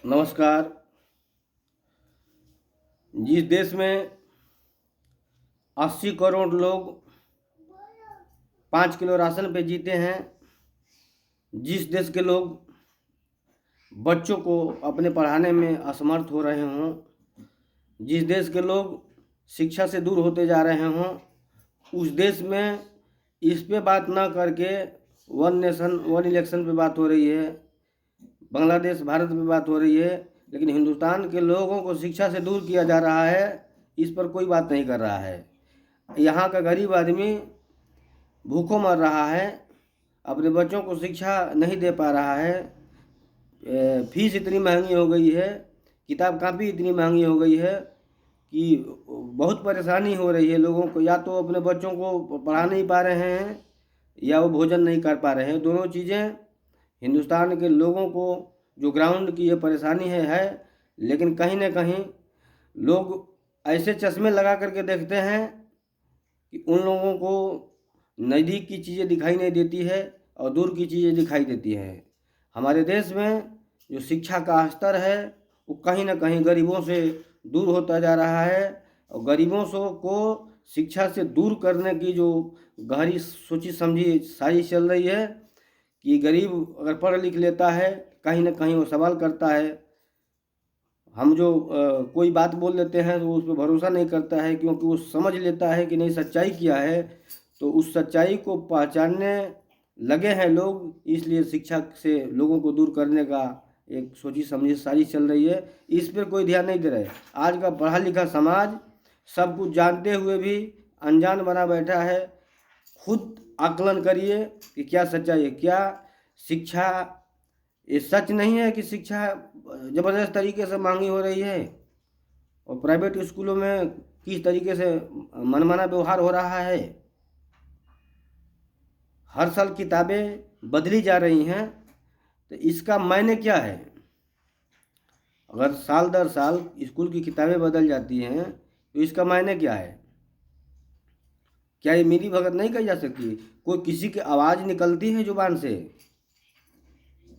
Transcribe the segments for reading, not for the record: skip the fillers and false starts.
नमस्कार। जिस देश में 80 करोड़ लोग 5 किलो राशन पे जीते हैं, जिस देश के लोग बच्चों को अपने पढ़ाने में असमर्थ हो रहे हों, जिस देश के लोग शिक्षा से दूर होते जा रहे हों, उस देश में इस पे बात ना करके वन नेशन वन इलेक्शन पे बात हो रही है, बांग्लादेश भारत पे बात हो रही है, लेकिन हिंदुस्तान के लोगों को शिक्षा से दूर किया जा रहा है। इस पर कोई बात नहीं कर रहा है। यहाँ का गरीब आदमी भूखों मर रहा है, अपने बच्चों को शिक्षा नहीं दे पा रहा है। फीस इतनी महंगी हो गई है, किताब कापी इतनी महंगी हो गई है कि बहुत परेशानी हो रही है लोगों को। या तो अपने बच्चों को पढ़ा नहीं पा रहे हैं या वो भोजन नहीं कर पा रहे हैं। दोनों चीज़ें हिंदुस्तान के लोगों को जो ग्राउंड की ये परेशानी है। लेकिन कहीं ना कहीं लोग ऐसे चश्मे लगा करके देखते हैं कि उन लोगों को नज़दीक की चीज़ें दिखाई नहीं देती है और दूर की चीज़ें दिखाई देती हैं। हमारे देश में जो शिक्षा का स्तर है वो कहीं ना कहीं गरीबों से दूर होता जा रहा है, और गरीबों को शिक्षा से दूर करने की जो गहरी सोची समझी साजिश चल रही है कि गरीब अगर पढ़ लिख लेता है, कहीं ना कहीं वो सवाल करता है। हम जो कोई बात बोल लेते हैं तो उस पर भरोसा नहीं करता है, क्योंकि वो समझ लेता है कि नहीं सच्चाई क्या है। तो उस सच्चाई को पहचानने लगे हैं लोग, इसलिए शिक्षा से लोगों को दूर करने का एक सोची समझी साजिश चल रही है। इस पर कोई ध्यान नहीं दे रहा है। आज का पढ़ा लिखा समाज सब कुछ जानते हुए भी अनजान बना बैठा है। खुद आकलन करिए कि क्या सच्चाई है। क्या शिक्षा ये सच नहीं है कि शिक्षा ज़बरदस्त तरीके से महंगी हो रही है, और प्राइवेट स्कूलों में किस तरीके से मनमाना व्यवहार हो रहा है। हर साल किताबें बदली जा रही हैं, तो इसका मायने क्या है? अगर साल दर साल स्कूल की किताबें बदल जाती हैं तो इसका मायने क्या है? क्या ये मिली भगत नहीं कही जा सकती? कोई किसी की आवाज़ निकलती है जुबान से?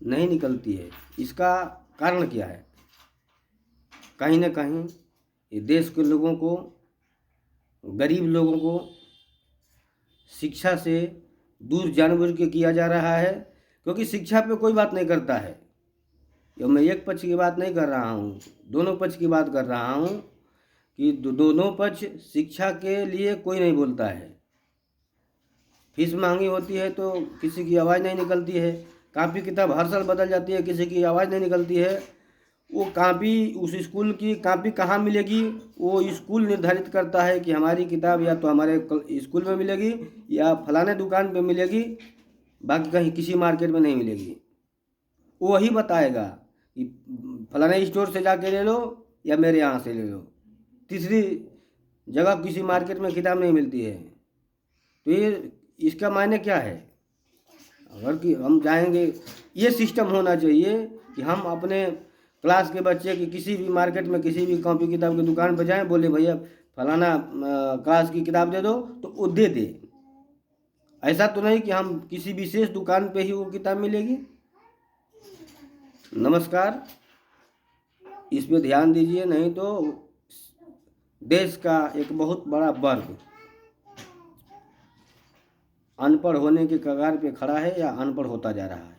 नहीं निकलती है। इसका कारण क्या है? कहीं ना कहीं ये देश के लोगों को, गरीब लोगों को शिक्षा से दूर जानबूझ के किया जा रहा है, क्योंकि शिक्षा पे कोई बात नहीं करता है। ये मैं एक पक्ष की बात नहीं कर रहा हूँ, दोनों पक्ष की बात कर रहा हूँ कि दोनों पक्ष शिक्षा के लिए कोई नहीं बोलता है। फीस महंगी होती है तो किसी की आवाज़ नहीं निकलती है। कापी किताब हर साल बदल जाती है, किसी की आवाज़ नहीं निकलती है। वो कापी, उस स्कूल की कापी कहाँ मिलेगी वो स्कूल निर्धारित करता है कि हमारी किताब या तो हमारे स्कूल में मिलेगी या फलाने दुकान पे मिलेगी, बाकी कहीं किसी मार्केट में नहीं मिलेगी। वो वही बताएगा कि फलाने स्टोर से जाके ले लो या मेरे यहाँ से ले लो। तीसरी जगह किसी मार्केट में किताब नहीं मिलती है। तो ये इसका मायने क्या है? अगर कि हम जाएंगे, ये सिस्टम होना चाहिए कि हम अपने क्लास के बच्चे की किसी भी मार्केट में किसी भी कॉपी किताब की दुकान पर जाएं, बोले भैया फलाना क्लास की किताब दे दो, तो वो दे दे। ऐसा तो नहीं कि हम किसी विशेष दुकान पे ही वो किताब मिलेगी। नमस्कार, इस पे ध्यान दीजिए, नहीं तो देश का एक बहुत बड़ा वर्ग अनपढ़ होने के कगार पे खड़ा है या अनपढ़ होता जा रहा है।